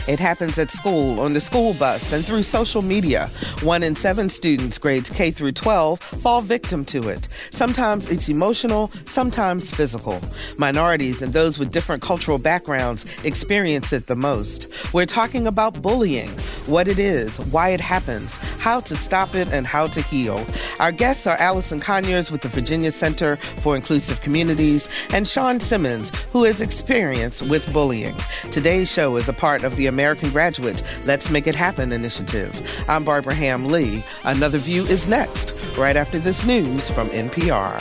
It happens at school, on the school bus, and through social media. 1 in 7 students, grades K through 12, fall victim to it. Sometimes it's emotional, sometimes physical. Minorities and those with different cultural backgrounds experience it the most. We're talking about bullying, what it is, why it happens, how to stop it, and how to heal. Our guests are Allison Conyers with the Virginia Center for Inclusive Communities and Sean Simmons, who has experience with bullying. Today's show is a part of the American Graduate Let's Make It Happen initiative. I'm Barbara Ham-Lee. Another View is next, right after this news from NPR.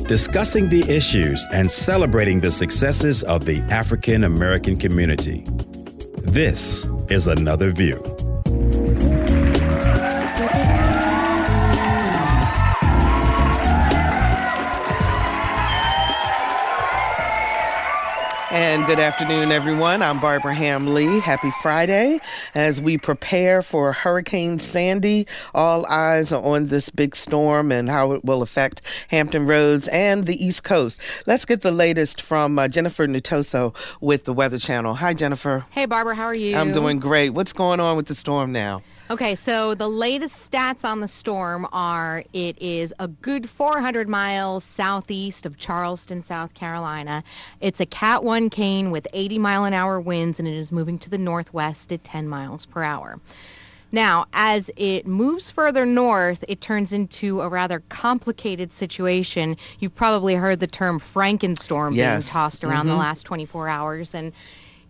Discussing the issues and celebrating the successes of the African American community. This is Another View. And good afternoon, everyone. I'm Barbara Ham-Lee. Happy Friday. As we prepare for Hurricane Sandy, all eyes are on this big storm and how it will affect Hampton Roads and the East Coast. Let's get the latest from Jennifer Nutoso with the Weather Channel. Hi, Jennifer. Hey, Barbara. How are you? I'm doing great. What's going on with the storm now? Okay, so the latest stats on the storm are it is a good 400 miles southeast of Charleston, South Carolina. It's a Cat 1 cane with 80-mile-an-hour winds, and it is moving to the northwest at 10 miles per hour. Now, as it moves further north, it turns into a rather complicated situation. You've probably heard the term Frankenstorm being tossed around the last 24 hours. And,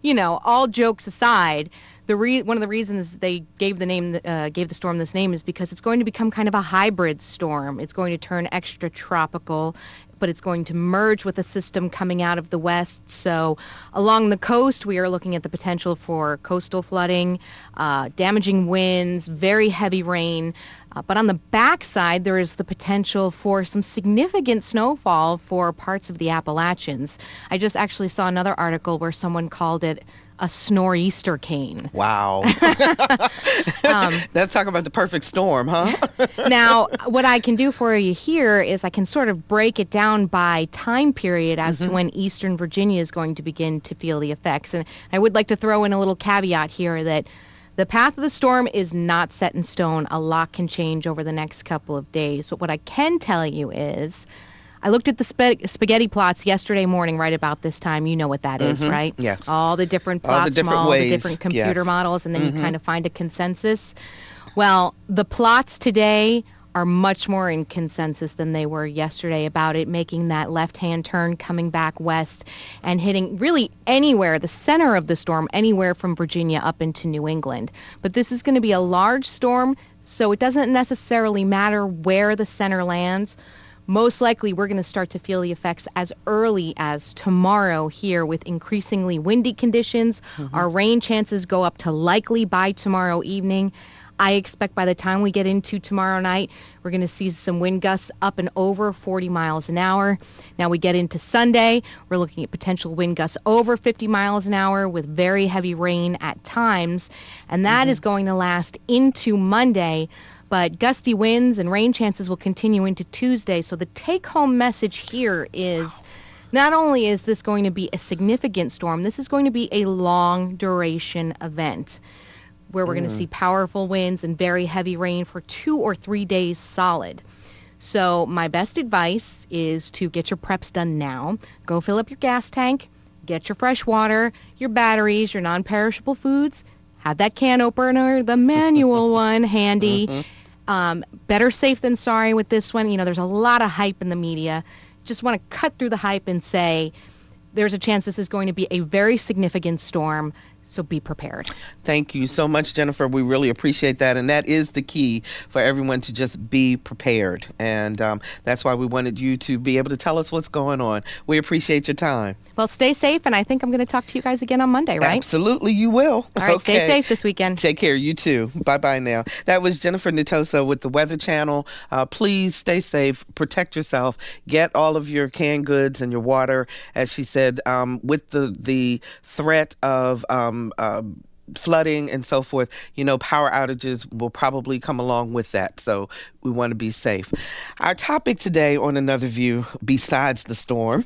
you know, all jokes aside, one of the reasons they gave the storm this name is because it's going to become kind of a hybrid storm. It's going to turn extra tropical, but it's going to merge with a system coming out of the west. So along the coast, we are looking at the potential for coastal flooding, damaging winds, very heavy rain. But on the backside, there is the potential for some significant snowfall for parts of the Appalachians. I just actually saw another article where someone called it a snoreaster cane. Wow. Let's talk about the perfect storm, huh? Now, what I can do for you here is I can sort of break it down by time period as to when eastern Virginia is going to begin to feel the effects. And I would like to throw in a little caveat here that the path of the storm is not set in stone. A lot can change over the next couple of days. But what I can tell you is I looked at the spaghetti plots yesterday morning right about this time. You know what that is, right? Yes. All the different plots from all the different computer models, and then you kind of find a consensus. Well, the plots today are much more in consensus than they were yesterday about it making that left-hand turn coming back west and hitting really anywhere, the center of the storm, anywhere from Virginia up into New England. But this is going to be a large storm, so it doesn't necessarily matter where the center lands. Most likely, we're going to start to feel the effects as early as tomorrow here with increasingly windy conditions. Our rain chances go up to likely by tomorrow evening. I expect by the time we get into tomorrow night, we're going to see some wind gusts up and over 40 miles an hour. Now we get into Sunday, we're looking at potential wind gusts over 50 miles an hour with very heavy rain at times. And that is going to last into Monday. But gusty winds and rain chances will continue into Tuesday. So the take-home message here is not only is this going to be a significant storm, this is going to be a long-duration event where we're going to see powerful winds and very heavy rain for 2 or 3 days solid. So my best advice is to get your preps done now. Go fill up your gas tank, get your fresh water, your batteries, your non-perishable foods. Have that can opener, the manual one, handy. Better safe than sorry with this one. You know, there's a lot of hype in the media. Just want to cut through the hype and say there's a chance this is going to be a very significant storm. So be prepared. Thank you so much, Jennifer. We really appreciate that. And that is the key for everyone to just be prepared. And that's why we wanted you to be able to tell us what's going on. We appreciate your time. Well, stay safe. And I think I'm going to talk to you guys again on Monday, right? Absolutely, you will. All right, Stay safe this weekend. Take care. You too. Bye-bye now. That was Jennifer Nutoso with the Weather Channel. Please stay safe. Protect yourself. Get all of your canned goods and your water, as she said, with the threat of flooding and so forth, power outages will probably come along with that. So we want to be safe. Our topic today on Another View, besides the storm,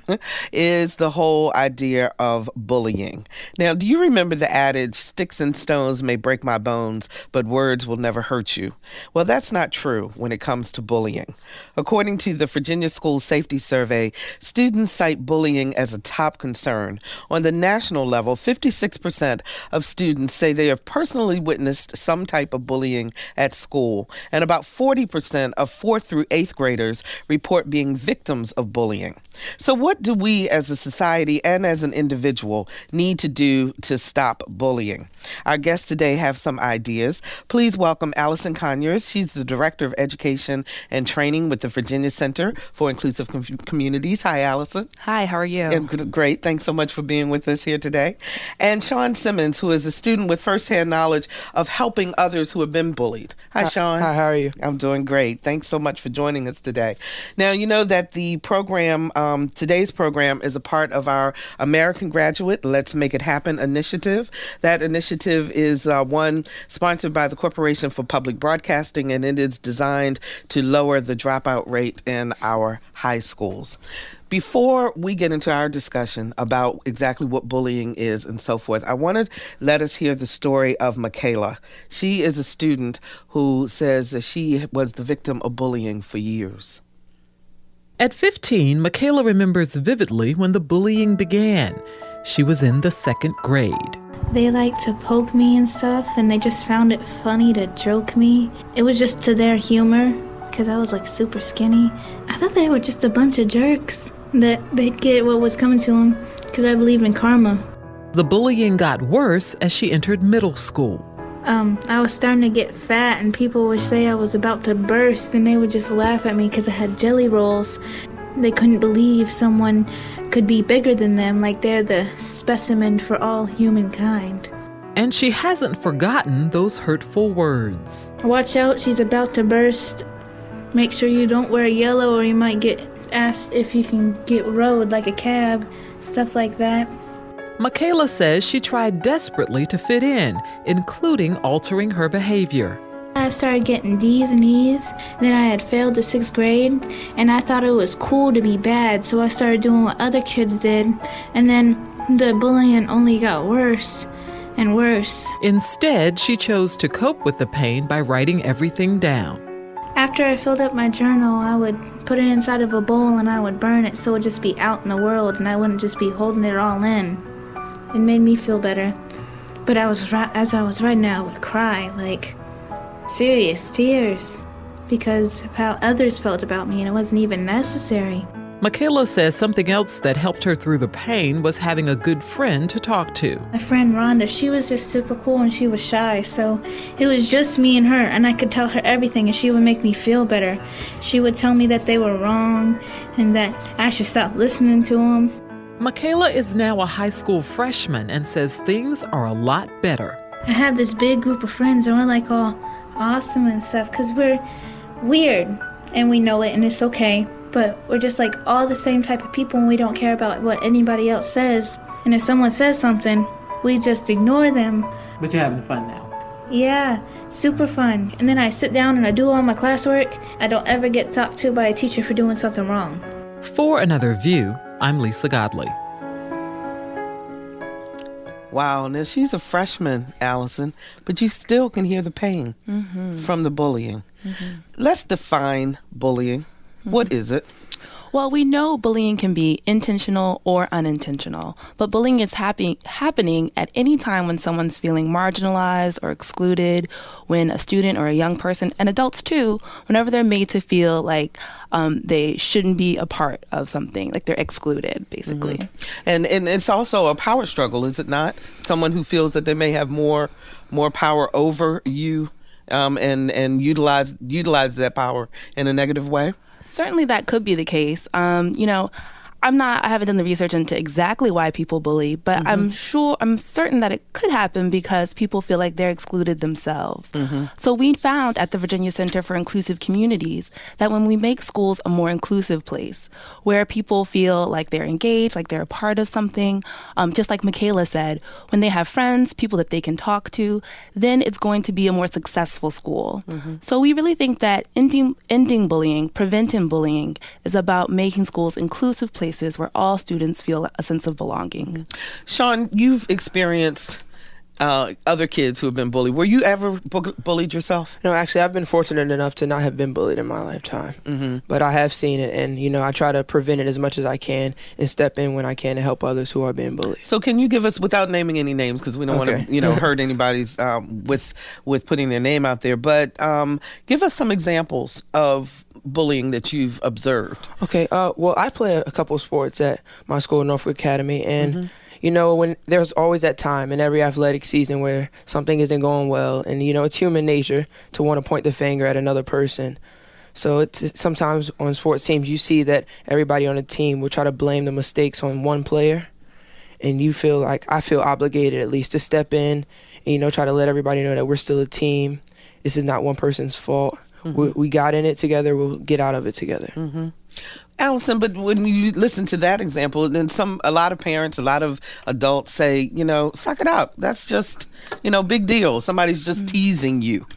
is the whole idea of bullying. Now, do you remember the adage, sticks and stones may break my bones, but words will never hurt you? Well, that's not true when it comes to bullying. According to the Virginia School Safety Survey, students cite bullying as a top concern. On the national level, 56% of students say they have personally witnessed some type of bullying at school, and about 40% of 4th through 8th graders report being victims of bullying. So what do we as a society and as an individual need to do to stop bullying? Our guests today have some ideas. Please welcome Allison Conyers. She's the Director of Education and Training with the Virginia Center for Inclusive Communities. Hi, Allison. Hi, how are you? Great. Thanks so much for being with us here today. And Sean Simmons, who is a student with firsthand knowledge of helping others who have been bullied. Hi, Sean. Hi, how are you? I'm doing great. Thanks so much for joining us today. Now, you know that the program, today's program, is a part of our American Graduate Let's Make It Happen initiative. That initiative is one sponsored by the Corporation for Public Broadcasting, and it is designed to lower the dropout rate in our high schools. Before we get into our discussion about exactly what bullying is and so forth, I want to let us hear the story of Michaela. She is a student who says that she was the victim of bullying for years. At 15, Michaela remembers vividly when the bullying began. She was in the 2nd grade. They liked to poke me and stuff, and they just found it funny to joke me. It was just to their humor, because I was super skinny. I thought they were just a bunch of jerks, that they'd get what was coming to them, because I believe in karma. The bullying got worse as she entered middle school. I was starting to get fat, and people would say I was about to burst, and they would just laugh at me because I had jelly rolls. They couldn't believe someone could be bigger than them, like they're the specimen for all humankind. And she hasn't forgotten those hurtful words. Watch out, she's about to burst. Make sure you don't wear yellow or you might get asked if you can get rode like a cab, stuff like that. Michaela says she tried desperately to fit in, including altering her behavior. I started getting D's and E's. Then I had failed the 6th grade, and I thought it was cool to be bad, so I started doing what other kids did. And then the bullying only got worse and worse. Instead, she chose to cope with the pain by writing everything down. After I filled up my journal, I would put it inside of a bowl and I would burn it so it would just be out in the world and I wouldn't just be holding it all in. It made me feel better. But as I was writing it, I would cry, serious tears, because of how others felt about me, and it wasn't even necessary. Michaela says something else that helped her through the pain was having a good friend to talk to. My friend Rhonda, she was just super cool and she was shy, so it was just me and her, and I could tell her everything and she would make me feel better. She would tell me that they were wrong and that I should stop listening to them. Michaela is now a high school freshman and says things are a lot better. I have this big group of friends and we're all awesome and stuff because we're weird and we know it and it's okay. But we're just all the same type of people and we don't care about what anybody else says. And if someone says something, we just ignore them. But you're having fun now. Yeah, super fun. And then I sit down and I do all my classwork. I don't ever get talked to by a teacher for doing something wrong. For Another View, I'm Lisa Godley. Wow, now she's a freshman, Allison, but you still can hear the pain from the bullying. Let's define bullying. What is it? Well, we know bullying can be intentional or unintentional, but bullying is happening at any time when someone's feeling marginalized or excluded, when a student or a young person, and adults too, whenever they're made to feel like they shouldn't be a part of something, like they're excluded, basically. And it's also a power struggle, is it not? Someone who feels that they may have more power over you and utilize that power in a negative way? Certainly that could be the case. I haven't done the research into exactly why people bully, but I'm certain that it could happen because people feel like they're excluded themselves. So we found at the Virginia Center for Inclusive Communities that when we make schools a more inclusive place, where people feel like they're engaged, like they're a part of something, just like Michaela said, when they have friends, people that they can talk to, then it's going to be a more successful school. So we really think that ending bullying, preventing bullying, is about making schools inclusive places where all students feel a sense of belonging. Sean, you've experienced other kids who have been bullied. Were you ever bullied yourself? No, actually, I've been fortunate enough to not have been bullied in my lifetime. But I have seen it, and, I try to prevent it as much as I can and step in when I can to help others who are being bullied. So can you give us, without naming any names, because we don't want to, hurt anybody's with putting their name out there, but give us some examples of bullying that you've observed. Okay, well, I play a couple of sports at my school, Norfolk Academy, and when there's always that time in every athletic season where something isn't going well, and it's human nature to want to point the finger at another person. So it's sometimes on sports teams you see that everybody on the team will try to blame the mistakes on one player, and you feel like, I feel obligated at least to step in and try to let everybody know that we're still a team. This is not one person's fault. We got in it together. We'll get out of it together. Allison, but when you listen to that example, then a lot of parents, a lot of adults say, suck it up. That's just, big deal. Somebody's just teasing you.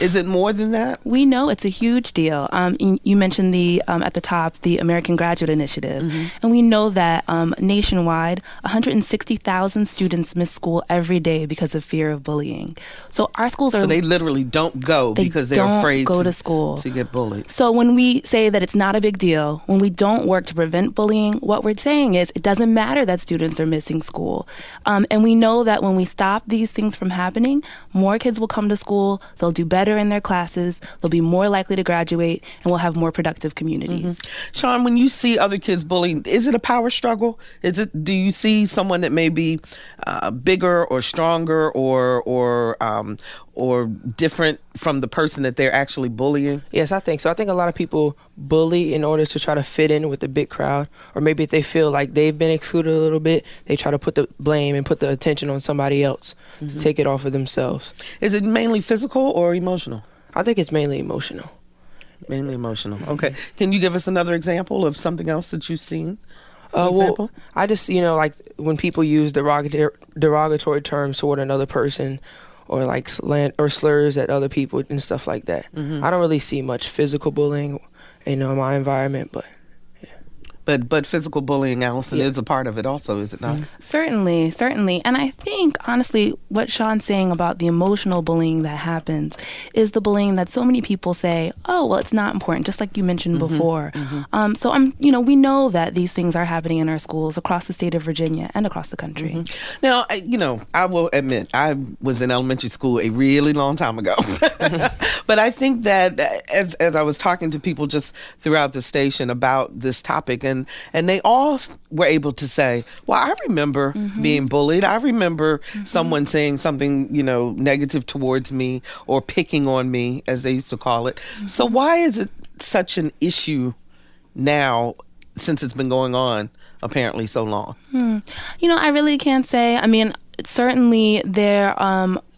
Is it more than that? We know it's a huge deal. You mentioned at the top, the American Graduate Initiative. And we know that nationwide, 160,000 students miss school every day because of fear of bullying. So our schools are... So they literally don't go because they're afraid to school to get bullied. So when we say that it's not a big deal, when we don't work to prevent bullying, what we're saying is it doesn't matter that students are missing school. And we know that when we stop these things from happening, more kids will come to school, they'll do better in their classes, they'll be more likely to graduate, and we'll have more productive communities. Sean, when you see other kids bullying, is it a power struggle? Do you see someone that may be bigger or stronger or different from the person that they're actually bullying? Yes, I think so. I think a lot of people bully in order to try to fit in with the big crowd, or maybe if they feel like they've been excluded a little bit, they try to put the blame and put the attention on somebody else to take it off of themselves. Is it mainly physical or emotional? I think it's mainly emotional. Mainly emotional. Okay. Can you give us another example of something else that you've seen? Well, I just, like when people use derogatory terms toward another person, or like slant or slurs at other people and stuff like that. I don't really see much physical bullying, in my environment, but yeah. But physical bullying, Allison, is a part of it also, is it not? Certainly. And I think, honestly, what Sean's saying about the emotional bullying that happens is the bullying that so many people say, oh, well, it's not important, just like you mentioned before. So we know that these things are happening in our schools across the state of Virginia and across the country. Now, I will admit, I was in elementary school a really long time ago. But I think that as I was talking to people just throughout the station about this topic, and they all were able to say, well, I remember being bullied. I remember someone saying something, negative towards me or picking on me, as they used to call it. So why is it such an issue now, since it's been going on apparently so long? I really can't say. I mean, certainly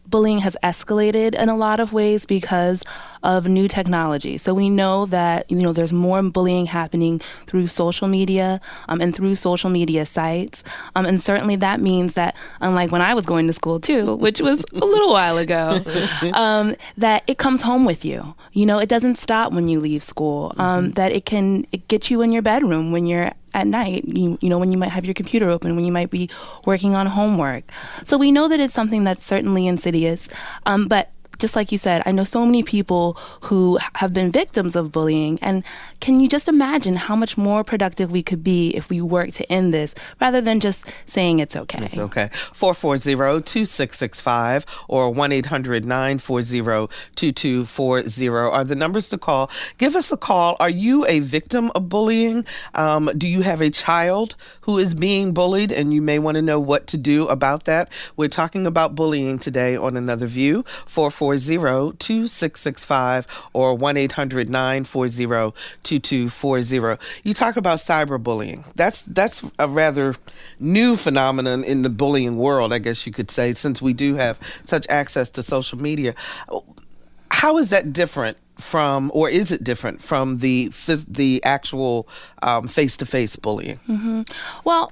bullying has escalated in a lot of ways because of new technology. So we know that, there's more bullying happening through social media and through social media sites. And certainly that means that, unlike when I was going to school too, which was a little while ago, that it comes home with you. It doesn't stop when you leave school, that it gets you in your bedroom when you're at night, when you might have your computer open, when you might be working on homework. So we know that it's something that's certainly insidious, but just like you said, I know so many people who have been victims of bullying. And can you just imagine how much more productive we could be if we work to end this rather than just saying it's okay? It's okay. 440-2665 or 1-800-940-2240 are the numbers to call. Give us a call. Are you a victim of bullying? Do you have a child who is being bullied and you may want to know what to do about that? We're talking about bullying today on Another View. 440 240-2665 or 1-800-940-2240. You talk about cyberbullying. That's a rather new phenomenon in the bullying world, I guess you could say, since we do have such access to social media. How is that different from, or is it different from the actual face-to-face bullying? Mm-hmm. Well,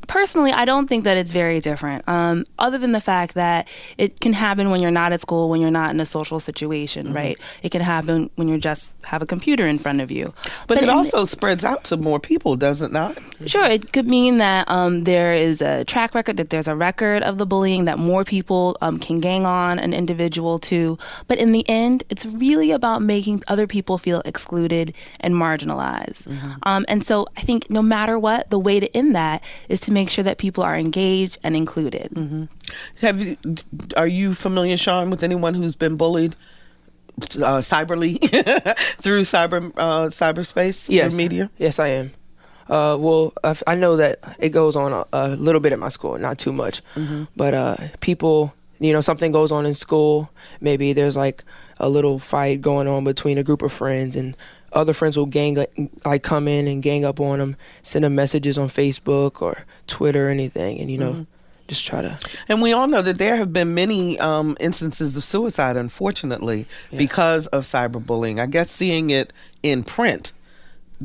personally, I don't think that it's very different, other than the fact that it can happen when you're not at school, when you're not in a social situation, mm-hmm. right? It can happen when you just have a computer in front of you. But it also spreads out to more people, does it not? Sure. It could mean that there is a track record, that there's a record of the bullying, that more people can gang on an individual too. But in the end, it's really about making other people feel excluded and marginalized. Mm-hmm. And so I think no matter what, the way to end that is to make sure that people are engaged and included. Mm-hmm. Are you familiar, Sean, with anyone who's been bullied cyberly through cyberspace, through media? Yes, I am. Well, I know that it goes on a little bit at my school, not too much. Mm-hmm. But people, something goes on in school. Maybe there's like a little fight going on between a group of friends, and other friends will come in and gang up on them, send them messages on Facebook or Twitter or anything, and mm-hmm. just try to. And we all know that there have been many instances of suicide, unfortunately, because of cyberbullying. I guess seeing it in print,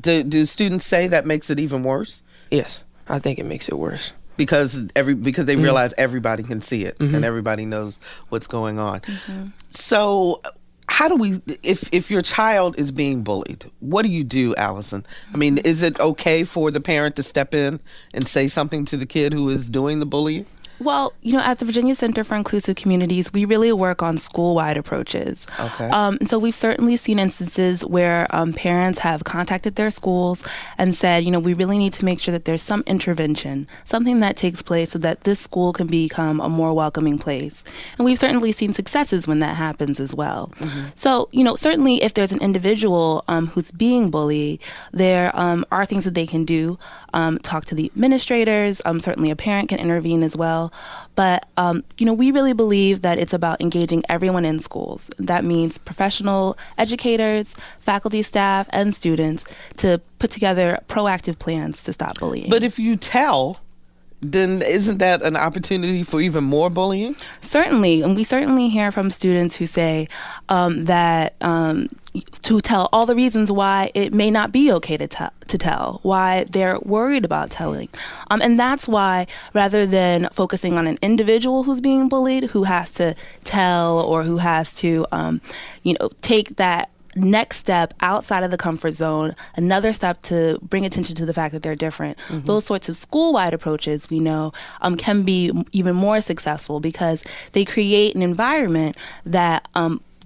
do students say that makes it even worse? Yes, I think it makes it worse. Because they mm-hmm. realize everybody can see it, mm-hmm. and everybody knows what's going on. Mm-hmm. So how do we, if your child is being bullied, what do you do, Allison? I mean, is it okay for the parent to step in and say something to the kid who is doing the bullying? Well, at the Virginia Center for Inclusive Communities, we really work on school-wide approaches. Okay. So we've certainly seen instances where parents have contacted their schools and said, we really need to make sure that there's some intervention, something that takes place so that this school can become a more welcoming place. And we've certainly seen successes when that happens as well. Mm-hmm. So, certainly if there's an individual who's being bullied, there are things that they can do. Talk to the administrators. Certainly a parent can intervene as well. But, we really believe that it's about engaging everyone in schools. That means professional educators, faculty, staff, and students to put together proactive plans to stop bullying. But if you tell, then isn't that an opportunity for even more bullying? Certainly. And we certainly hear from students who say to tell all the reasons why it may not be okay to tell, why they're worried about telling. And that's why, rather than focusing on an individual who's being bullied, who has to tell or who has to, take that next step outside of the comfort zone, another step to bring attention to the fact that they're different. Mm-hmm. Those sorts of school-wide approaches, we know, can be even more successful because they create an environment that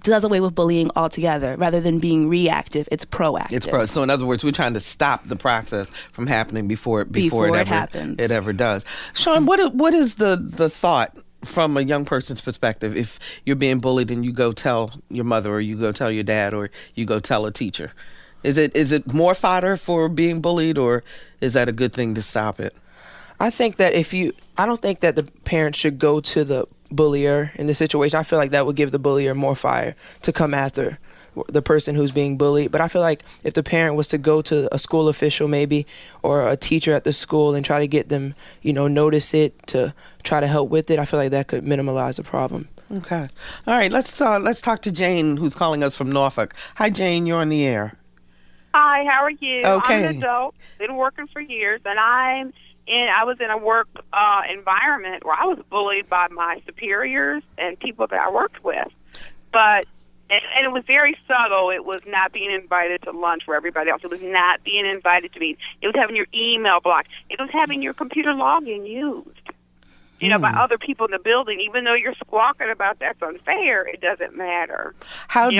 does away with bullying altogether. Rather than being reactive, it's proactive. So in other words, we're trying to stop the process from happening before it happens. It ever does. Sean, what is the thought from a young person's perspective if you're being bullied and you go tell your mother or you go tell your dad or you go tell a teacher? Is it more fodder for being bullied, or is that a good thing to stop it? I think that I don't think that the parent should go to the bullier in the situation. I feel like that would give the bullier more fire to come after the person who's being bullied. But I feel like if the parent was to go to a school official maybe or a teacher at the school and try to get them, notice it, to try to help with it, I feel like that could minimize the problem. Okay. All right. Let's talk to Jane, who's calling us from Norfolk. Hi, Jane. You're on the air. Hi. How are you? Okay. I'm an adult. Been working for years, and I was in a work environment where I was bullied by my superiors and people that I worked with. And it was very subtle. It was not being invited to lunch for everybody else. It was not being invited to meet. It was having your email blocked. It was having your computer login used, by other people in the building. Even though you're squawking about that's unfair, it doesn't matter. I was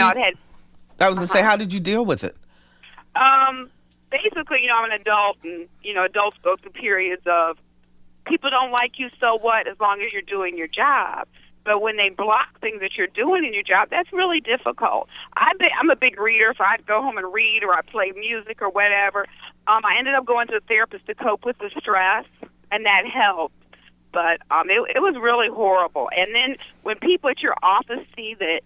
going to say, how did you deal with it? Basically, I'm an adult, and, adults go through periods of people don't like you, so what, as long as you're doing your job. But when they block things that you're doing in your job, that's really difficult. I'm a big reader, so I'd go home and read, or I'd play music or whatever. I ended up going to a therapist to cope with the stress, and that helped. But it was really horrible. And then when people at your office see that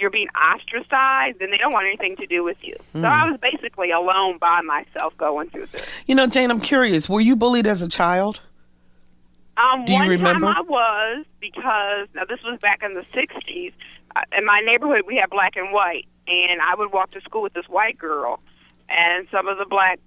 you're being ostracized, then they don't want anything to do with you. So I was basically alone by myself going through this. You know, Jane, I'm curious. Were you bullied as a child? Do you remember? One time I was, because, now this was back in the 60s. In my neighborhood, we had black and white, and I would walk to school with this white girl. And some of the black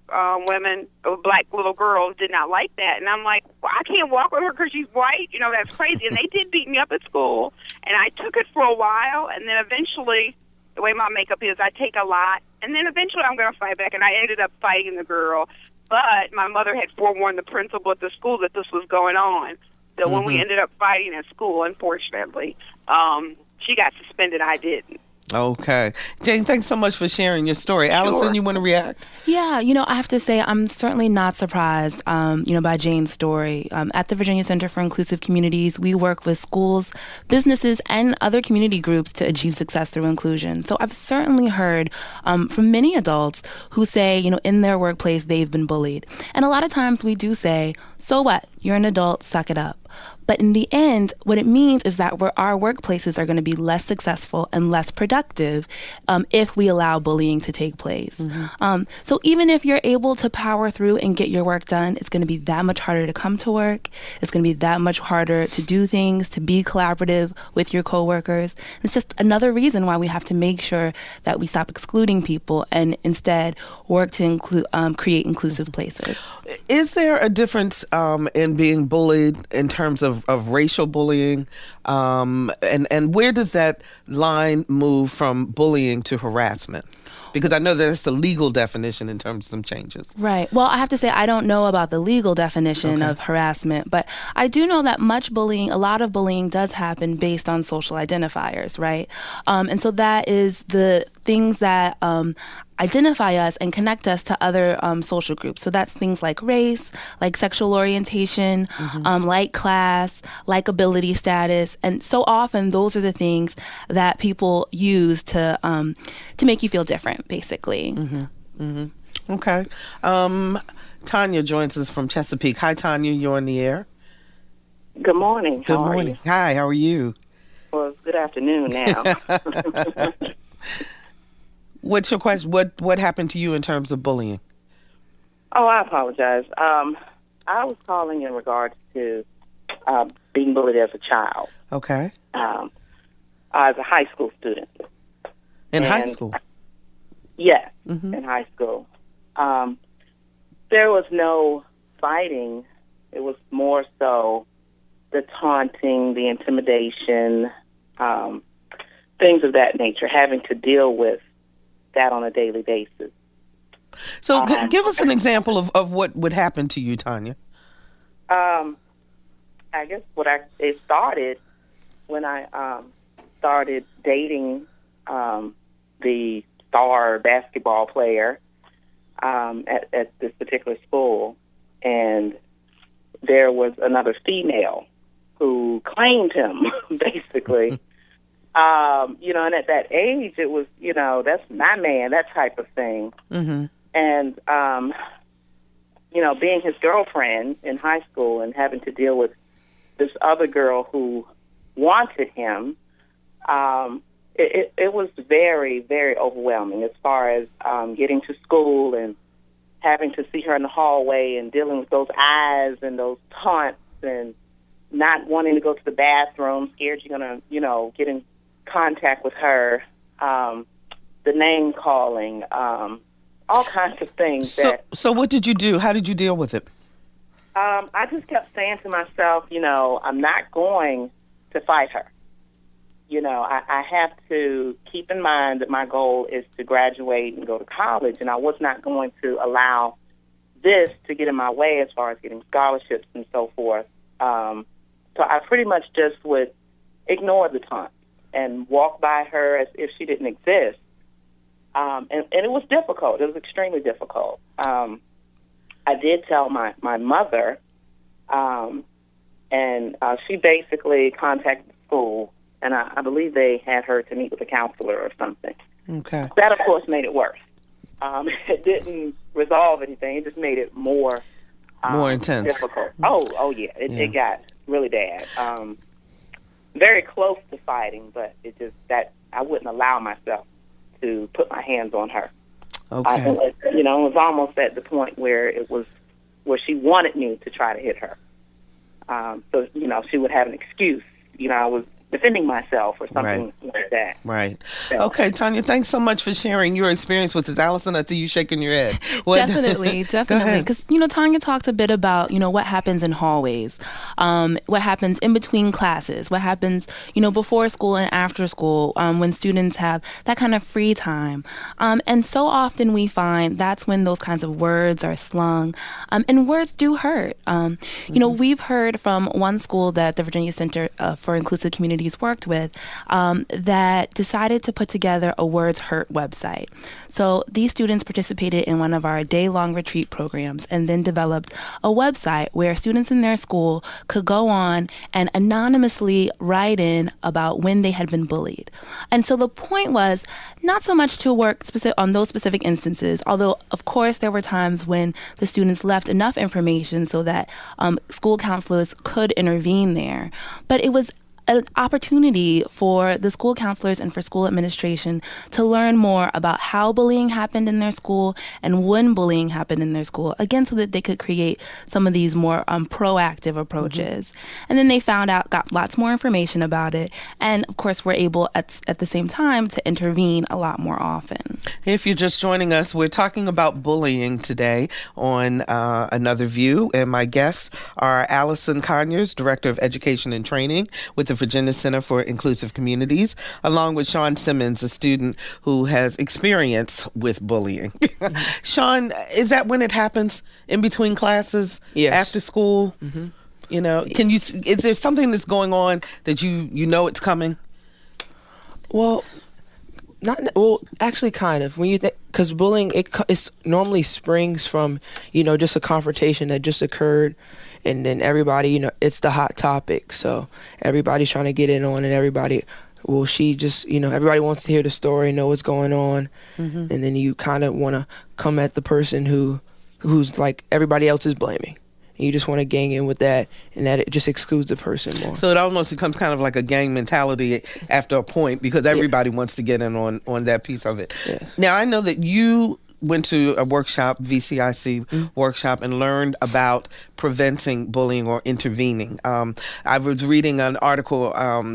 women, or black little girls, did not like that. And I'm like, well, I can't walk with her because she's white. You know, that's crazy. And they did beat me up at school. And I took it for a while. And then eventually, the way my makeup is, I take a lot. And then eventually I'm going to fight back. And I ended up fighting the girl. But my mother had forewarned the principal at the school that this was going on. So when we ended up fighting at school, unfortunately, she got suspended. I didn't. Okay. Jane, thanks so much for sharing your story. Allison, you want to react? Yeah, I have to say I'm certainly not surprised, by Jane's story. At the Virginia Center for Inclusive Communities, we work with schools, businesses, and other community groups to achieve success through inclusion. So I've certainly heard from many adults who say, in their workplace, they've been bullied. And a lot of times we do say, so what? You're an adult, suck it up. But in the end, what it means is that our workplaces are going to be less successful and less productive if we allow bullying to take place. So even if you're able to power through and get your work done, it's going to be that much harder to come to work. It's going to be that much harder to do things, to be collaborative with your coworkers. It's just another reason why we have to make sure that we stop excluding people and instead work to create inclusive places. Is there a difference in being bullied in terms of racial bullying, and where does that line move from bullying to harassment? Because I know that's the legal definition in terms of some changes. Right. Well, I have to say I don't know about the legal definition of harassment, but I do know that a lot of bullying does happen based on social identifiers, right? And so that is the things that identify us and connect us to other social groups. So that's things like race, like sexual orientation, like class, like ability status. And so often those are the things that people use to make you feel different, basically. Okay. Tanya joins us from Chesapeake. Hi, Tanya. You're on the air. Good morning. Good morning. Hi, how are you? Well, it's good afternoon now. What's your question? What happened to you in terms of bullying? Oh, I apologize. I was calling in regards to being bullied as a child. Okay. As a high school student. In high school? Yes, in high school. There was no fighting. It was more so the taunting, the intimidation, things of that nature, having to deal with that on a daily basis. So give us an example of what would happen to you, Tanya. I guess it started when I started dating the star basketball player at this particular school, and there was another female who claimed him, basically. And at that age, it was, that's my man, that type of thing. And, being his girlfriend in high school and having to deal with this other girl who wanted him, it was very, very overwhelming as far as getting to school and having to see her in the hallway and dealing with those eyes and those taunts and not wanting to go to the bathroom, scared you're going to, get in contact with her, the name calling, all kinds of things. So what did you do? How did you deal with it? I just kept saying to myself, I'm not going to fight her. I have to keep in mind that my goal is to graduate and go to college, and I was not going to allow this to get in my way as far as getting scholarships and so forth. So I pretty much just would ignore the taunt and walk by her as if she didn't exist. And it was difficult. It was extremely difficult. I did tell my mother, and she basically contacted the school, and I believe they had her to meet with a counselor or something. Okay. That, of course, made it worse. It didn't resolve anything. It just made it more intense. Difficult. Oh, yeah. It got really bad. very close to fighting, but it just that I wouldn't allow myself to put my hands on her. Okay. It was almost at the point where she wanted me to try to hit her. So, she would have an excuse. I was defending myself or something like that. Right. So. Okay, Tanya, thanks so much for sharing your experience with this. Allison, I see you shaking your head. Definitely. Because, Tanya talked a bit about, what happens in hallways, what happens in between classes, what happens, before school and after school, when students have that kind of free time. And so often we find that's when those kinds of words are slung. And words do hurt. We've heard from one school that the Virginia Center for Inclusive Communities worked with that decided to put together a Words Hurt website. So these students participated in one of our day-long retreat programs and then developed a website where students in their school could go on and anonymously write in about when they had been bullied. And so the point was not so much to work on those specific instances, although of course there were times when the students left enough information so that school counselors could intervene there. But it was an opportunity for the school counselors and for school administration to learn more about how bullying happened in their school and when bullying happened in their school, again, so that they could create some of these more proactive approaches. And then they got lots more information about it, and of course were able at the same time to intervene a lot more often. If you're just joining us, we're talking about bullying today on Another View, and my guests are Allison Conyers, Director of Education and Training with the Virginia Center for Inclusive Communities, along with Sean Simmons, a student who has experience with bullying. Sean, is that when it happens in between classes? Yes. After school? Mm-hmm. Is there something that's going on that you know it's coming? Well, actually kind of. When you think, because bullying, it normally springs from, just a confrontation that just occurred. And then everybody, it's the hot topic. So everybody's trying to get in on it. Everybody wants to hear the story, know what's going on. Mm-hmm. And then you kind of want to come at the person who's like everybody else is blaming. And you just want to gang in with that, and that it just excludes the person more. So it almost becomes kind of like a gang mentality after a point, because everybody wants to get in on that piece of it. Yes. Now, I know that you went to a workshop, VCIC workshop, and learned about preventing bullying or intervening. I was reading an article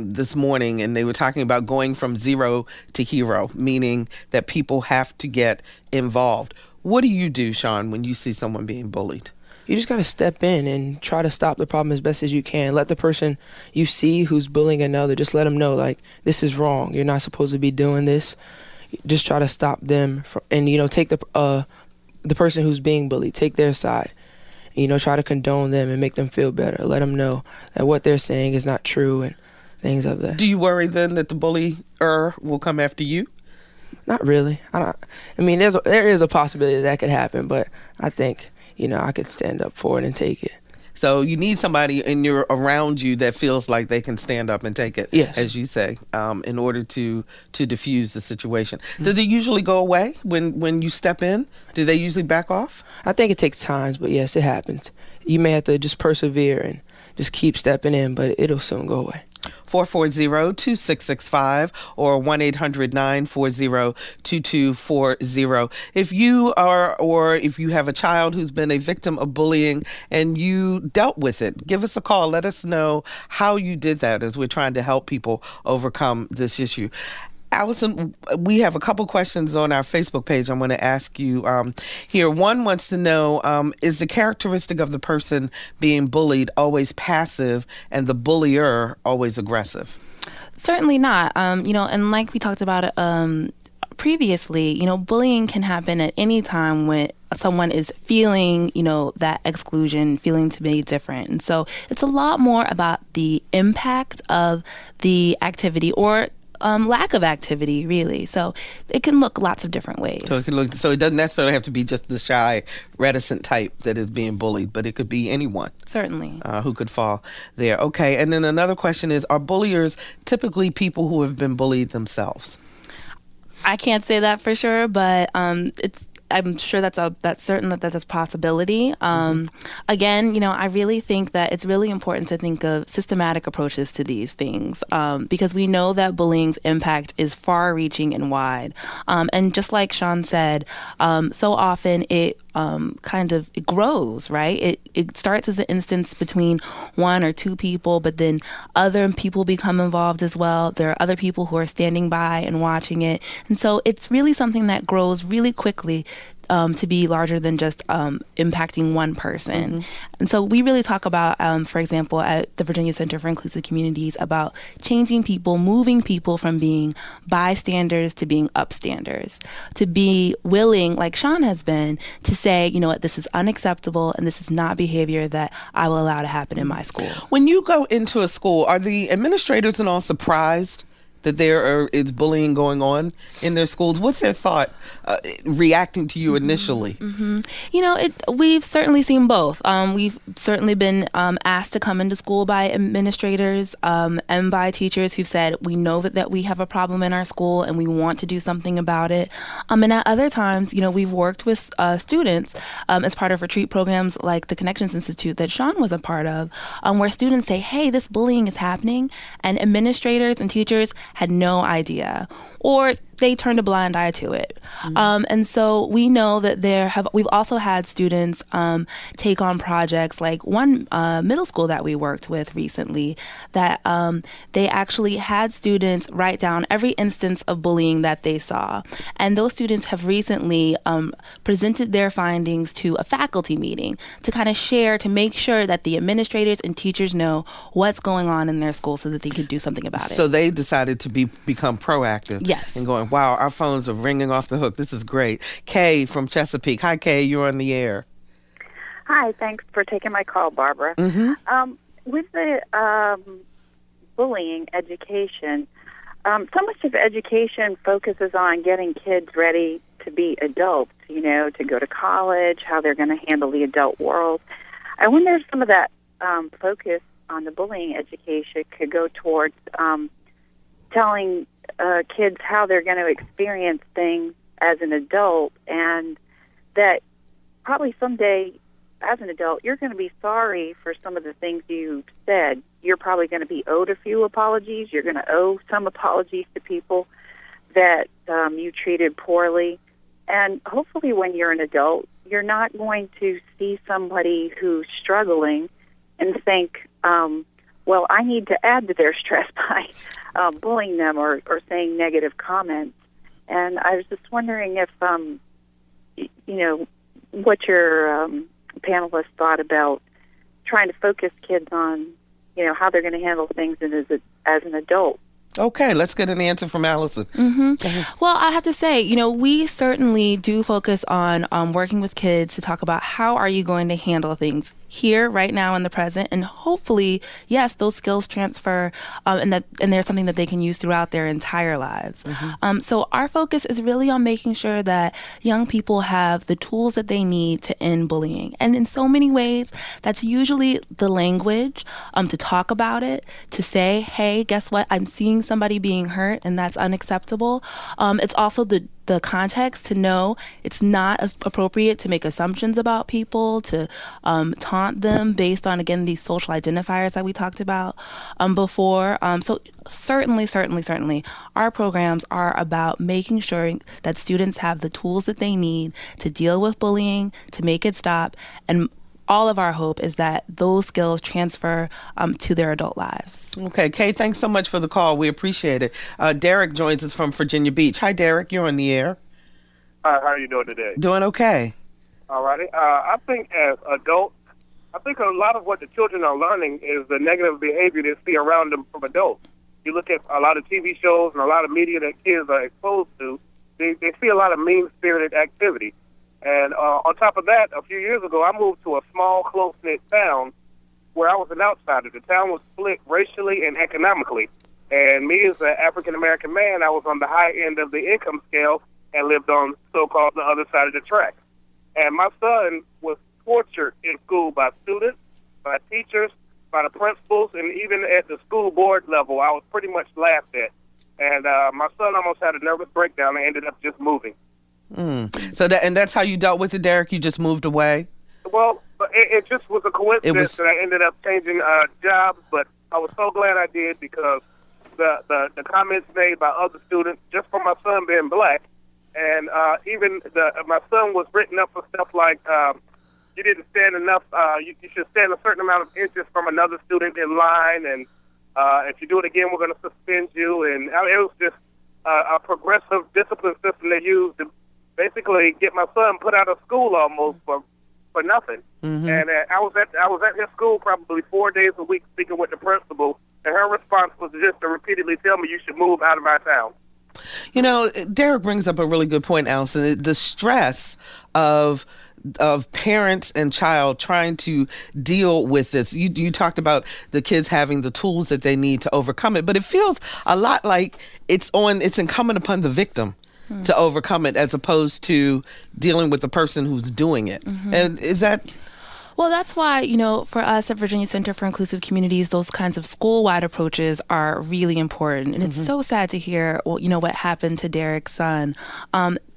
this morning, and they were talking about going from zero to hero, meaning that people have to get involved. What do you do, Sean, when you see someone being bullied? You just got to step in and try to stop the problem as best as you can. Let the person you see who's bullying another, just let them know, like, this is wrong. You're not supposed to be doing this. Just try to stop them and take the person who's being bullied, take their side. Try to condone them and make them feel better. Let them know that what they're saying is not true and things of that. Do you worry then that the bullier will come after you? Not really. There is a possibility that could happen, but I think I could stand up for it and take it. So you need somebody around you that feels like they can stand up and take it, yes, as you say, in order to diffuse the situation. Mm-hmm. Does it usually go away when you step in? Do they usually back off? I think it takes time, but yes, it happens. You may have to just persevere and just keep stepping in, but it'll soon go away. 440-2665 or 1-800-940-2240. If you have a child who's been a victim of bullying and you dealt with it, give us a call. Let us know how you did that, as we're trying to help people overcome this issue. Allison, we have a couple questions on our Facebook page I want to ask you here. One wants to know, is the characteristic of the person being bullied always passive and the bullier always aggressive? Certainly not. And like we talked about previously, bullying can happen at any time when someone is feeling, that exclusion, feeling to be different. And so it's a lot more about the impact of the activity or lack of activity, really. So it can look lots of different ways. So it doesn't necessarily have to be just the shy, reticent type that is being bullied, but it could be anyone. Certainly. Who could fall there. Okay, and then another question is, are bulliers typically people who have been bullied themselves? I can't say that for sure, but it's I'm sure that's certain that that's a possibility. Again, I really think that it's really important to think of systematic approaches to these things, because we know that bullying's impact is far-reaching and wide. And just like Sean said, so often it it grows, right? It starts as an instance between one or two people, but then other people become involved as well. There are other people who are standing by and watching it. And so it's really something that grows really quickly to be larger than just impacting one person. And so we really talk about, for example, at the Virginia Center for Inclusive Communities, about changing people, moving people from being bystanders to being upstanders, to be willing, like Sean has been, to say, you know what, this is unacceptable and this is not behavior that I will allow to happen in my school. When you go into a school, are the administrators and all surprised that there is bullying going on in their schools? What's their thought reacting to you initially? We've certainly seen both. We've certainly been asked to come into school by administrators and by teachers who've said, we know that we have a problem in our school and we want to do something about it. And at other times, we've worked with students as part of retreat programs like the Connections Institute that Sean was a part of, where students say, hey, this bullying is happening, and administrators and teachers had no idea, or they turned a blind eye to it. And so we know that we've also had students take on projects, like one middle school that we worked with recently, that they actually had students write down every instance of bullying that they saw. And those students have recently presented their findings to a faculty meeting to kind of share, to make sure that the administrators and teachers know what's going on in their school so that they can do something about it. So they decided to become proactive. Yes. And going, wow, our phones are ringing off the hook. This is great. Kay from Chesapeake. Hi, Kay. You're on the air. Hi. Thanks for taking my call, Barbara. With the bullying education, so much of education focuses on getting kids ready to be adults, to go to college, how they're going to handle the adult world. I wonder if some of that focus on the bullying education could go towards telling kids how they're going to experience things as an adult, and that probably someday as an adult you're going to be sorry for some of the things you've said. You're probably going to be owed a few apologies. You're going to owe some apologies to people that you treated poorly. And hopefully when you're an adult, you're not going to see somebody who's struggling and think, well, I need to add to their stress by bullying them or saying negative comments. And I was just wondering if, what your panelists thought about trying to focus kids on, how they're going to handle things as an adult. Okay, let's get an answer from Allison. Well, I have to say, we certainly do focus on working with kids to talk about how are you going to handle things here, right now, in the present, and hopefully, yes, those skills transfer, and they're something that they can use throughout their entire lives. So our focus is really on making sure that young people have the tools that they need to end bullying, and in so many ways, that's usually the language to talk about it, to say, hey, guess what? I'm seeing somebody being hurt, and that's unacceptable. It's also the context to know it's not as appropriate to make assumptions about people, to taunt them based on, again, these social identifiers that we talked about before. So certainly, our programs are about making sure that students have the tools that they need to deal with bullying, to make it stop, and all of our hope is that those skills transfer to their adult lives. Okay, Kay, thanks so much for the call. We appreciate it. Derek joins us from Virginia Beach. Hi, Derek. You're on the air. Hi, how are you doing today? Doing okay. All righty. I think as adults, a lot of what the children are learning is the negative behavior they see around them from adults. You look at a lot of TV shows and a lot of media that kids are exposed to, they see a lot of mean-spirited activity. And on top of that, a few years ago, I moved to a small, close-knit town where I was an outsider. The town was split racially and economically. And me as an African-American man, I was on the high end of the income scale and lived on so-called the other side of the tracks. And my son was tortured in school by students, by teachers, by the principals, and even at the school board level, I was pretty much laughed at. And my son almost had a nervous breakdown and ended up just moving. So that's how you dealt with it, Derek? You just moved away? Well, it just was a coincidence that I ended up changing jobs, but I was so glad I did because the comments made by other students, just from my son being black, and even my son was written up for stuff like you didn't stand enough, you should stand a certain amount of inches from another student in line, and if you do it again, we're going to suspend you. And it was just a progressive discipline system they used to basically get my son put out of school almost for nothing. And I was at his school probably 4 days a week speaking with the principal, and her response was just to repeatedly tell me, you should move out of my town. You know, Derek brings up a really good point, Allison. The stress of parents and child trying to deal with this. You talked about the kids having the tools that they need to overcome it, but it feels a lot like it's incumbent upon the victim to overcome it as opposed to dealing with the person who's doing it. And is that... Well, that's why, for us at Virginia Center for Inclusive Communities, those kinds of school-wide approaches are really important. And it's so sad to hear, what happened to Derek's son.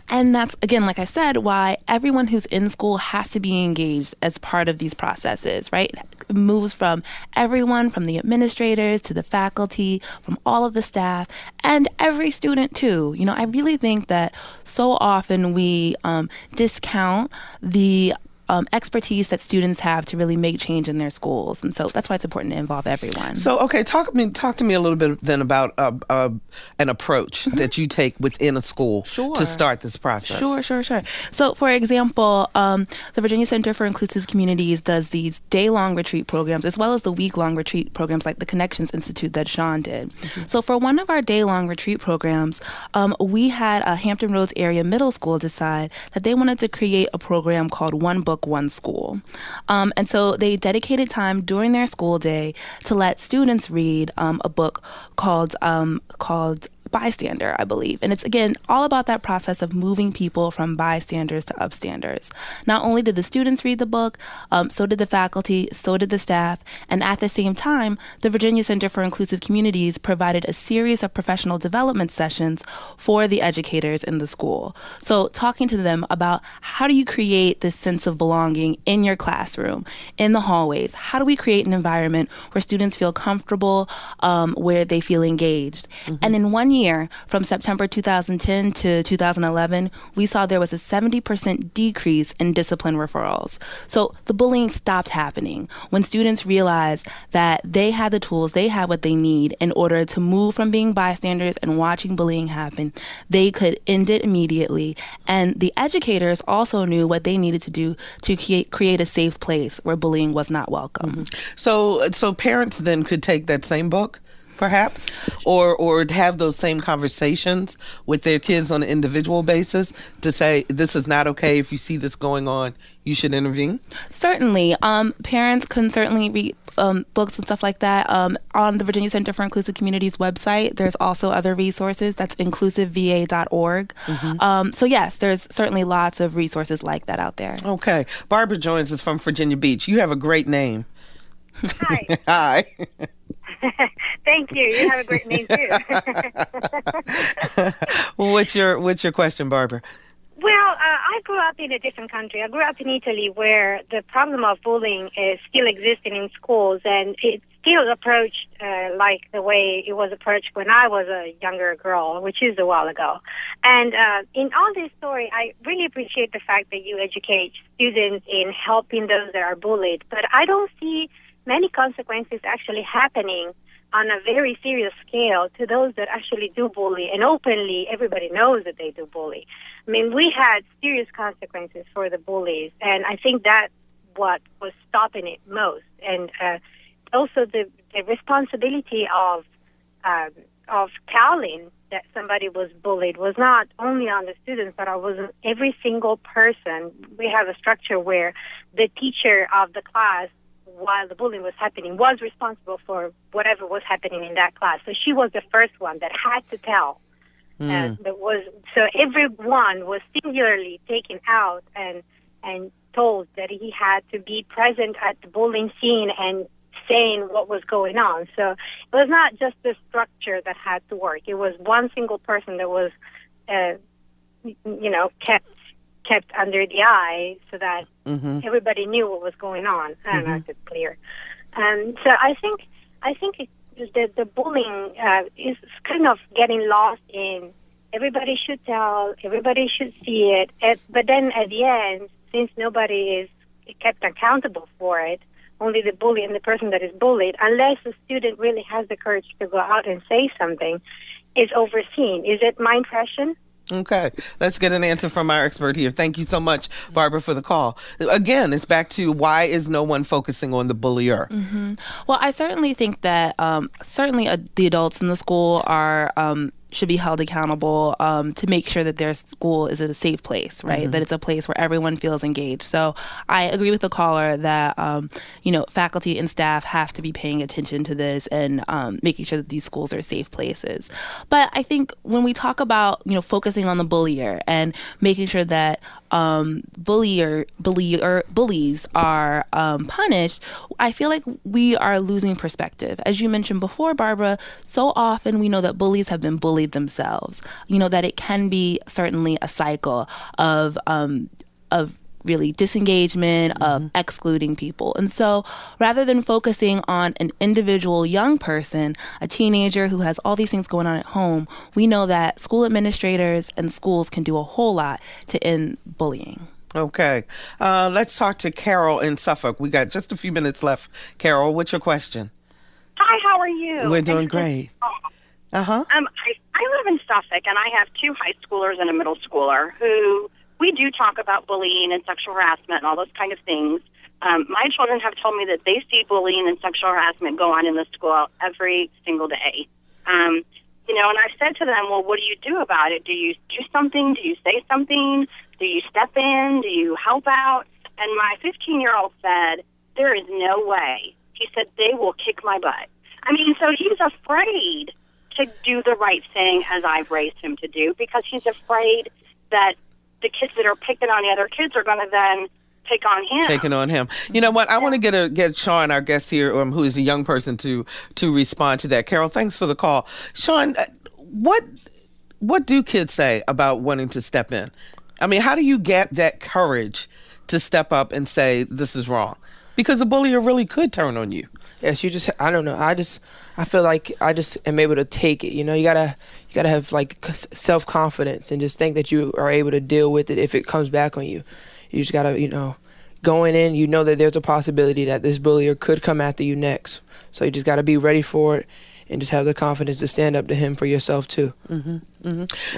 And that's, again, like I said, why everyone who's in school has to be engaged as part of these processes, right? It moves from everyone, from the administrators to the faculty, from all of the staff, and every student, too. I really think that so often we discount the expertise that students have to really make change in their schools. And so that's why it's important to involve everyone. So, okay, talk to me a little bit then about an approach that you take within a school to start this process. Sure. So, for example, the Virginia Center for Inclusive Communities does these day-long retreat programs as well as the week-long retreat programs like the Connections Institute that Sean did. So for one of our day-long retreat programs, we had a Hampton Roads area middle school decide that they wanted to create a program called One Book, One School. And so they dedicated time during their school day to let students read a book called Bystander, I believe. And it's, again, all about that process of moving people from bystanders to upstanders. Not only did the students read the book, so did the faculty, so did the staff, and at the same time, the Virginia Center for Inclusive Communities provided a series of professional development sessions for the educators in the school. So talking to them about how do you create this sense of belonging in your classroom, in the hallways? How do we create an environment where students feel comfortable, where they feel engaged? And in 1 year, from September 2010 to 2011, we saw there was a 70% decrease in discipline referrals. So the bullying stopped happening when students realized that they had the tools, they had what they need in order to move from being bystanders and watching bullying happen. They could end it immediately. And the educators also knew what they needed to do to create a safe place where bullying was not welcome. So parents then could take that same book, perhaps, or have those same conversations with their kids on an individual basis to say, this is not okay. If you see this going on, you should intervene? Certainly. Parents can certainly read books and stuff like that. On the Virginia Center for Inclusive Communities website, there's also other resources. That's inclusiveva.org. So yes, there's certainly lots of resources like that out there. Okay. Barbara joins us from Virginia Beach. You have a great name. Hi. Hi. Thank you. You have a great name too. Well, what's your question, Barbara? Well, I grew up in a different country. I grew up in Italy, where the problem of bullying is still existing in schools, and it's still approached like the way it was approached when I was a younger girl, which is a while ago. And in all this story, I really appreciate the fact that you educate students in helping those that are bullied, but I don't see many consequences actually happening on a very serious scale to those that actually do bully, and openly everybody knows that they do bully. I mean, we had serious consequences for the bullies, and I think that's what was stopping it most. And also the responsibility of telling that somebody was bullied was not only on the students, but it was every single person. We have a structure where the teacher of the class, while the bullying was happening, was responsible for whatever was happening in that class. So she was the first one that had to tell. So everyone was singularly taken out and told that he had to be present at the bullying scene and saying what was going on. So it was not just the structure that had to work. It was one single person that was kept under the eye so that everybody knew what was going on. I don't know if it's clear. So I think the bullying is kind of getting lost in everybody should tell, everybody should see it. But then at the end, since nobody is kept accountable for it, only the bully and the person that is bullied, unless the student really has the courage to go out and say something, is overseen. Is it my impression? Okay, let's get an answer from our expert here. Thank you so much, Barbara, for the call. Again, it's back to why is no one focusing on the bullier? Well, I certainly think that the adults in the school are should be held accountable to make sure that their school is a safe place, right? That it's a place where everyone feels engaged. So I agree with the caller that, faculty and staff have to be paying attention to this and making sure that these schools are safe places. But I think when we talk about, focusing on the bullier and making sure that bullies are punished, I feel like we are losing perspective. As you mentioned before, Barbara, so often we know that bullies have been bullied themselves. That it can be certainly a cycle of really disengagement, of excluding people. And so rather than focusing on an individual young person, a teenager who has all these things going on at home, we know that school administrators and schools can do a whole lot to end bullying. Okay. Let's talk to Carol in Suffolk. We got just a few minutes left. Carol, what's your question? Hi, how are you? We're doing great. I live in Suffolk, and I have two high schoolers and a middle schooler who we do talk about bullying and sexual harassment and all those kind of things. My children have told me that they see bullying and sexual harassment go on in the school every single day. And I've said to them, well, what do you do about it? Do you do something? Do you say something? Do you step in? Do you help out? And my 15-year-old said, there is no way. He said, they will kick my butt. So he's afraid to do the right thing as I've raised him to do because he's afraid that the kids that are picking on the other kids are going to then pick on him. Taking on him. You know what? I want to get Sean, our guest here, who is a young person, to respond to that. Carol, thanks for the call. Sean, what do kids say about wanting to step in? How do you get that courage to step up and say this is wrong? Because the bullier really could turn on you. Yes, I don't know. I feel like I just am able to take it. You gotta have self-confidence and just think that you are able to deal with it if it comes back on you. You just gotta, going in, that there's a possibility that this bullier could come after you next. So you just gotta be ready for it and just have the confidence to stand up to him for yourself too. Yeah.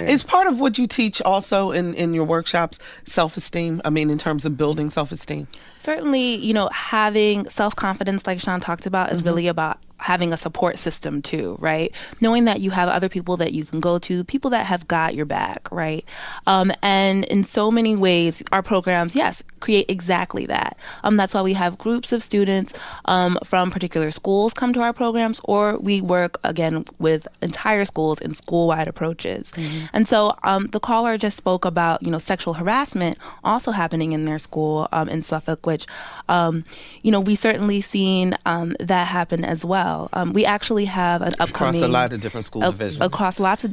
Is part of what you teach also in your workshops self-esteem? In terms of building self-esteem? Certainly, having self-confidence, like Sean talked about, is really about having a support system too, right? Knowing that you have other people that you can go to, people that have got your back, right? And in so many ways, our programs, yes, create exactly that. That's why we have groups of students from particular schools come to our programs, or we work, again, with entire schools in school-wide approaches. And so the caller just spoke about, sexual harassment also happening in their school in Suffolk, which, we certainly seen that happen as well. We actually have an upcoming... Across a lot of different school divisions. Across lots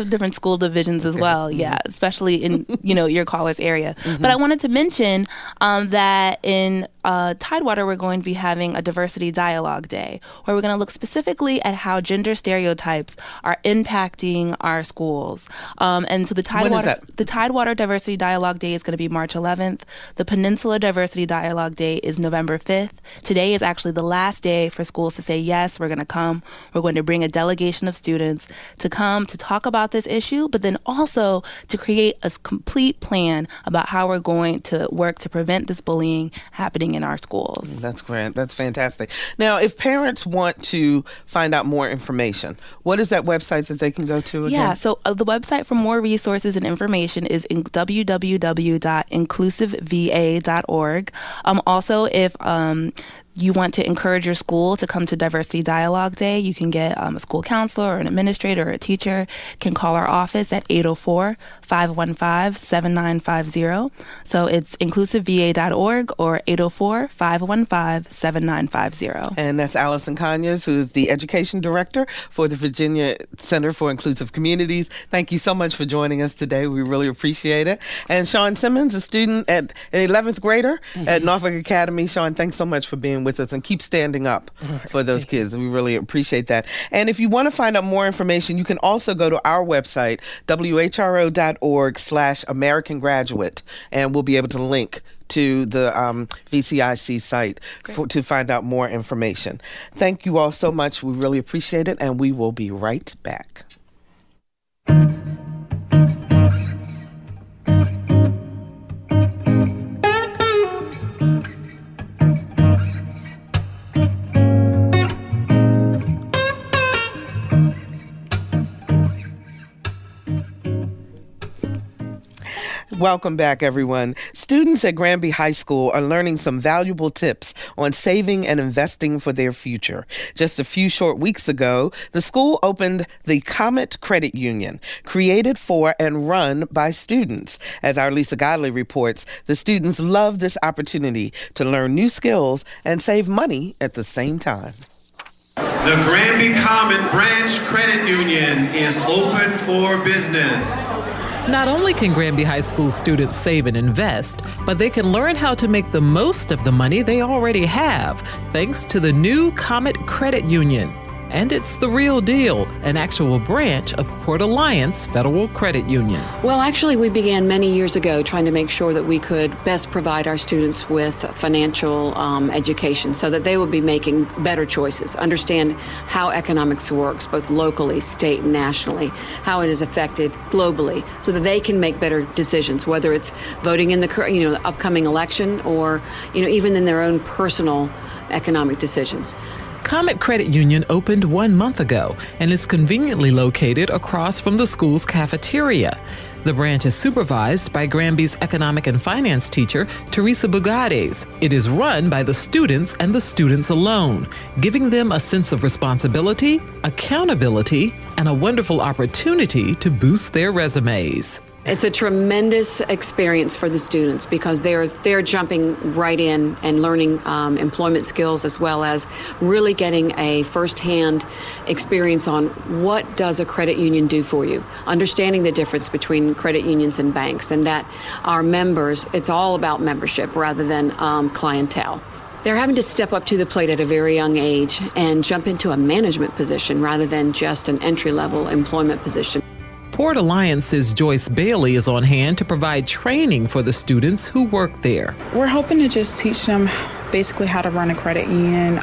of different school divisions as well, yeah, especially in, your caller's area. But I wanted to mention that in Tidewater, we're going to be having a diversity dialogue day, where we're going to look specifically at how gender stereotypes are impacting our schools. And so the Tidewater Diversity Dialogue Day is going to be March 11th. The Peninsula Diversity Dialogue Day is November 5th. Today is actually the last day for schools to say, yes, we're going to come. We're going to bring a delegation of students to come to talk about this issue, but then also to create a complete plan about how we're going to work to prevent this bullying happening in our schools. That's great. That's fantastic. Now, if parents want to find out more information, what is that website that they can go to again? Yeah, so the website for more resources and information is www.inclusiveva.org. Also, if you want to encourage your school to come to Diversity Dialogue Day, you can get a school counselor or an administrator or a teacher can call our office at 804-515-7950. So it's inclusiveva.org or 804-515-7950. And that's Allison Conyers, who is the Education Director for the Virginia Center for Inclusive Communities. Thank you so much for joining us today. We really appreciate it. And Sean Simmons, a student an 11th grader at Norfolk Academy. Sean, thanks so much for being with us, and keep standing up for those kids. We really appreciate that. And if you want to find out more information, you can also go to our website, whro.org/American Graduate, and we'll be able to link to the VCIC site to find out more information. Thank you all so much. We really appreciate it, and we will be right back. Welcome back, everyone. Students at Granby High School are learning some valuable tips on saving and investing for their future. Just a few short weeks ago, the school opened the Comet Credit Union, created for and run by students. As our Lisa Godley reports, the students love this opportunity to learn new skills and save money at the same time. The Granby Comet Branch Credit Union is open for business. Not only can Granby High School students save and invest, but they can learn how to make the most of the money they already have, thanks to the new Comet Credit Union. And it's the real deal, an actual branch of Port Alliance Federal Credit Union. Well, actually, we began many years ago trying to make sure that we could best provide our students with financial education so that they would be making better choices, understand how economics works, both locally, state, and nationally, how it is affected globally, so that they can make better decisions, whether it's voting in the upcoming election or even in their own personal economic decisions. Comet Credit Union opened 1 month ago and is conveniently located across from the school's cafeteria. The branch is supervised by Granby's economic and finance teacher, Teresa Bugades. It is run by the students and the students alone, giving them a sense of responsibility, accountability, and a wonderful opportunity to boost their resumes. It's a tremendous experience for the students because they're jumping right in and learning employment skills, as well as really getting a firsthand experience on what does a credit union do for you, understanding the difference between credit unions and banks, and that our members, it's all about membership rather than clientele. They're having to step up to the plate at a very young age and jump into a management position rather than just an entry-level employment position. Port Alliance's Joyce Bailey is on hand to provide training for the students who work there. We're hoping to just teach them basically how to run a credit union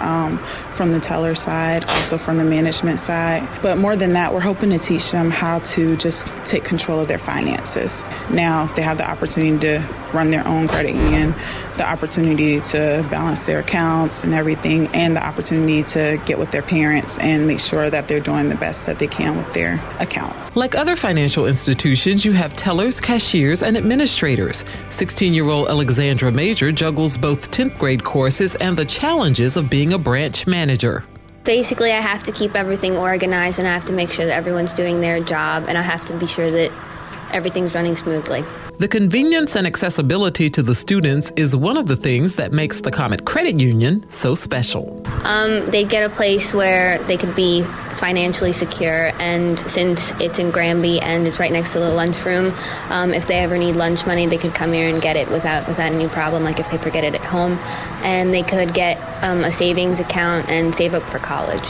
from the teller side, also from the management side. But more than that, we're hoping to teach them how to just take control of their finances. Now they have the opportunity to run their own credit union, the opportunity to balance their accounts and everything, and the opportunity to get with their parents and make sure that they're doing the best that they can with their accounts. Like other financial institutions, you have tellers, cashiers, and administrators. 16-year-old Alexandra Major juggles both 10th grade courses and the challenges of being a branch manager. Basically, I have to keep everything organized, and I have to make sure that everyone's doing their job, and I have to be sure that everything's running smoothly. The convenience and accessibility to the students is one of the things that makes the Comet Credit Union so special. They get a place where they could be financially secure, and since it's in Granby and it's right next to the lunchroom, if they ever need lunch money, they could come here and get it without any problem, like if they forget it at home. And they could get a savings account and save up for college.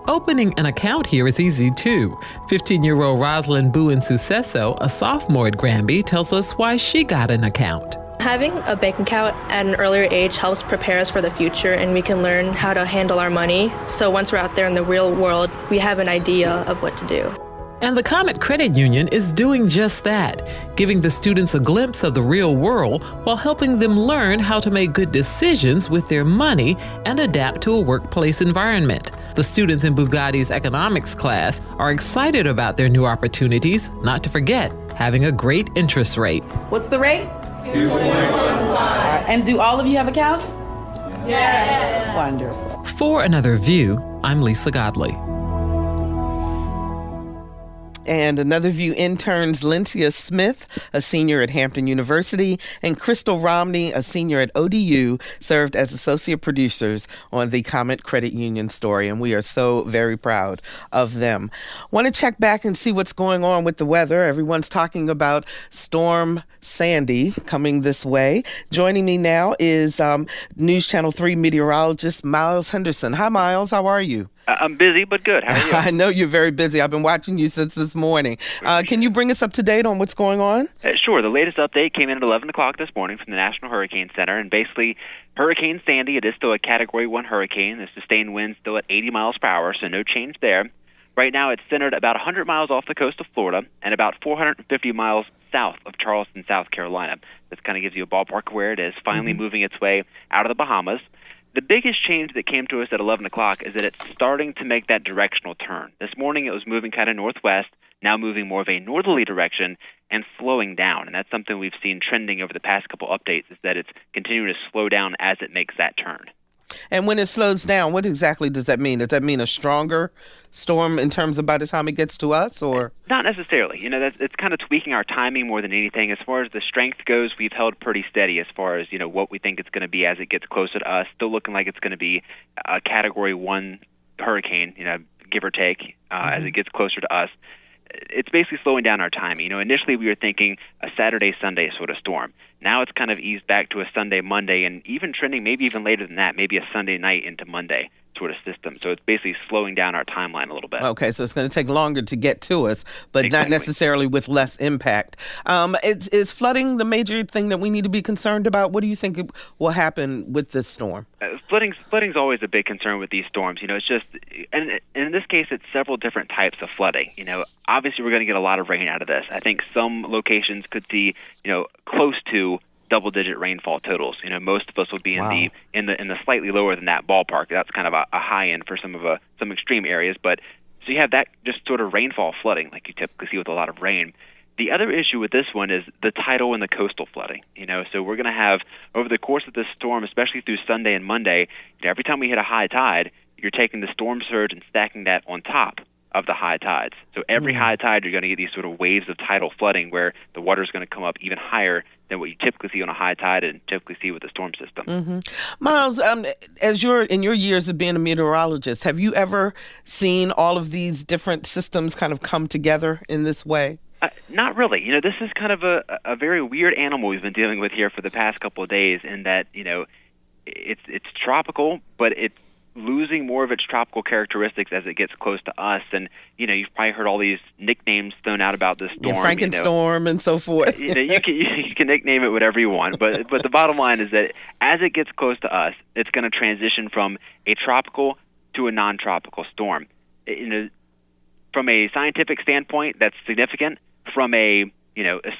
Opening an account here is easy, too. 15-year-old Rosalind Buen Sucesso, a sophomore at Granby, tells us why she got an account. Having a bank account at an earlier age helps prepare us for the future, and we can learn how to handle our money. So once we're out there in the real world, we have an idea of what to do. And the Comet Credit Union is doing just that, giving the students a glimpse of the real world while helping them learn how to make good decisions with their money and adapt to a workplace environment. The students in Bugatti's economics class are excited about their new opportunities, not to forget having a great interest rate. What's the rate? 2.15. And do all of you have accounts? Yes. Wonderful. For Another View, I'm Lisa Godley. And Another View interns Lyncia Smith, a senior at Hampton University, and Crystal Romney, a senior at ODU, served as associate producers on the Comet Credit Union story, and we are so very proud of them. Want to check back and see what's going on with the weather. Everyone's talking about Storm Sandy coming this way. Joining me now is News Channel 3 meteorologist Miles Henderson. Hi, Miles. How are you? I'm busy, but good. How are you? I know you're very busy. I've been watching you since this morning. Can you bring us up to date on what's going on? Sure. The latest update came in at 11 o'clock this morning from the National Hurricane Center, and basically Hurricane Sandy, it is still a Category 1 hurricane. The sustained wind still at 80 miles per hour, so no change there. Right now it's centered about 100 miles off the coast of Florida and about 450 miles south of Charleston, South Carolina. This kind of gives you a ballpark of where it is, finally moving its way out of the Bahamas. The biggest change that came to us at 11 o'clock is that it's starting to make that directional turn. This morning it was moving kind of northwest, now moving more of a northerly direction and slowing down. And that's something we've seen trending over the past couple updates, is that it's continuing to slow down as it makes that turn. And when it slows down, what exactly does that mean? Does that mean a stronger storm in terms of by the time it gets to us, or? Not necessarily. It's kind of tweaking our timing more than anything. As far as the strength goes, we've held pretty steady as far as, what we think it's going to be as it gets closer to us. Still looking like it's going to be a Category 1 hurricane, give or take, as it gets closer to us. It's basically slowing down our timing. Initially we were thinking a Saturday, Sunday sort of storm. Now it's kind of eased back to a Sunday, Monday, and even trending maybe even later than that, maybe a Sunday night into Monday sort of system. So it's basically slowing down our timeline a little bit. Okay, so it's going to take longer to get to us, but Exactly. not necessarily with less impact. Is flooding the major thing that we need to be concerned about? What do you think will happen with this storm? Flooding's always a big concern with these storms. It's just, and in this case, it's several different types of flooding. Obviously we're going to get a lot of rain out of this. I think some locations could see, close to double-digit rainfall totals. Most of us will be in the slightly lower than that ballpark. That's kind of a high end for some extreme areas. But so you have that just sort of rainfall flooding, like you typically see with a lot of rain. The other issue with this one is the tidal and the coastal flooding. So we're going to have, over the course of this storm, especially through Sunday and Monday, every time we hit a high tide, you're taking the storm surge and stacking that on top of the high tides. So every high tide, you're going to get these sort of waves of tidal flooding where the water is going to come up even higher than what you typically see on a high tide and typically see with the storm system. Mm-hmm. Miles, in your years of being a meteorologist, have you ever seen all of these different systems kind of come together in this way? Not really. This is kind of a very weird animal we've been dealing with here for the past couple of days, in that, it's tropical, but it's losing more of its tropical characteristics as it gets close to us. And, you've probably heard all these nicknames thrown out about this storm. Frankenstorm and so forth. You can nickname it whatever you want. But the bottom line is that as it gets close to us, it's going to transition from a tropical to a non-tropical storm. From a scientific standpoint, that's significant. From a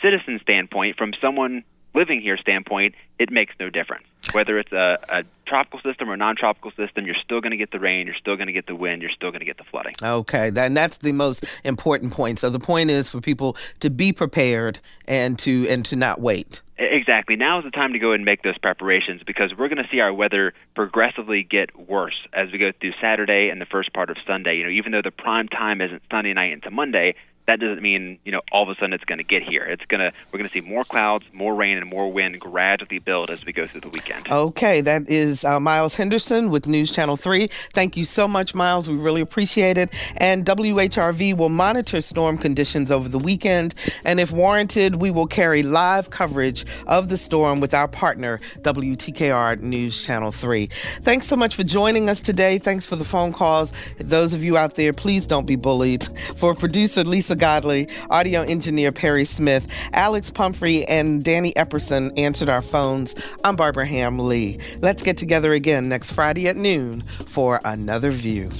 citizen standpoint, from someone living here standpoint, it makes no difference. Whether it's a tropical system or a non-tropical system, you're still going to get the rain, you're still going to get the wind, you're still going to get the flooding. Okay, that's the most important point. So the point is for people to be prepared and to not wait. Exactly. Now is the time to go and make those preparations, because we're going to see our weather progressively get worse as we go through Saturday and the first part of Sunday. Even though the prime time isn't Sunday night into Monday, that doesn't mean, all of a sudden it's going to get here. We're going to see more clouds, more rain, and more wind gradually build as we go through the weekend. Okay, that is Miles Henderson with News Channel 3. Thank you so much, Miles. We really appreciate it. And WHRV will monitor storm conditions over the weekend. And if warranted, we will carry live coverage of the storm with our partner, WTKR News Channel 3. Thanks so much for joining us today. Thanks for the phone calls. Those of you out there, please don't be bullied. For producer Lisa Godley, audio engineer Perry Smith, Alex Pumphrey, and Danny Epperson answered our phones. I'm Barbara Ham Lee. Let's get together again next Friday at noon for Another View.